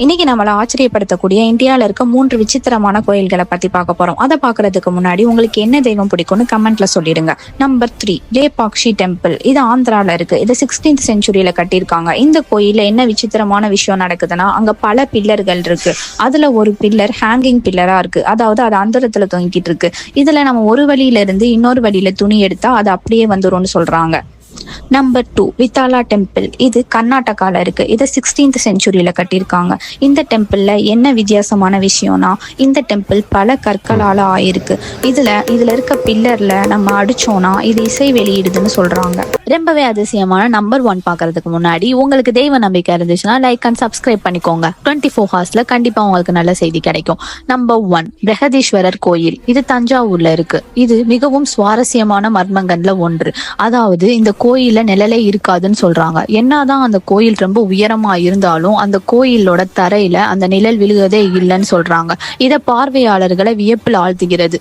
இன்னைக்கு நம்மள ஆச்சரியப்படுத்தக்கூடிய இந்தியால இருக்க 3 விசித்திரமான கோயில்களை பத்தி பார்க்க போறோம். அதை பாக்குறதுக்கு முன்னாடி உங்களுக்கு என்ன தெய்வம் பிடிக்கும்னு கமெண்ட்ல சொல்லிடுங்க. Number 3 Lepakshi temple. இது ஆந்திரால இருக்கு. இது 16th செஞ்சுரியில கட்டியிருக்காங்க. இந்த கோயில்ல என்ன விசித்திரமான விஷயம் நடக்குதுன்னா, அங்க பல பில்லர்கள் இருக்கு. அதுல ஒரு பில்லர் ஹேங்கிங் பில்லரா இருக்கு. அதாவது அது அந்தரத்துல தொங்கிட்டு இருக்கு. இதுல நம்ம ஒரு வழியில இருந்து இன்னொரு வழியில துணி எடுத்தா அது அப்படியே வந்துரும்னு சொல்றாங்க. Number 2 Vitthala temple. இது கர்நாடகால இருக்கு. இதை 16th செஞ்சுரியில கட்டியிருக்காங்க. இந்த டெம்பிள்ல என்ன வித்தியாசமான விஷயம்னா, இந்த டெம்பிள் பல கற்களால ஆயிருக்கு. இதுல இருக்க பில்லர்ல நம்ம அடிச்சோம்னா இது இசை வெளியிடுதுன்னு சொல்றாங்க. ரொம்பவே அதிசயமான நம்பர் 1 பாக்குறதுக்கு முன்னாடி உங்களுக்கு தெய்வ நம்பிக்கை இருந்துச்சுன்னா லைக் அண்ட் சப்ஸ்கிரைப் பண்ணிக்கோங்க. 24 ஹவர்ஸ்ல கண்டிப்பா உங்களுக்கு நல்ல செய்தி கிடைக்கும். நம்பர் 1 பிரகதீஸ்வரர் கோயில். இது தஞ்சாவூர்ல இருக்கு. இது மிகவும் சுவாரஸ்யமான மர்மங்கள்ல ஒன்று. அதாவது இந்த கோயில்ல நிழலே இருக்காதுன்னு சொல்றாங்க. என்னதான் அந்த கோயில் ரொம்ப உயரமா இருந்தாலும் அந்த கோயிலோட தரையில அந்த நிழல் விழுகதே இல்லைன்னு சொல்றாங்க. இத பார்வையாளர்களை வியப்பில் ஆழ்த்துகிறது.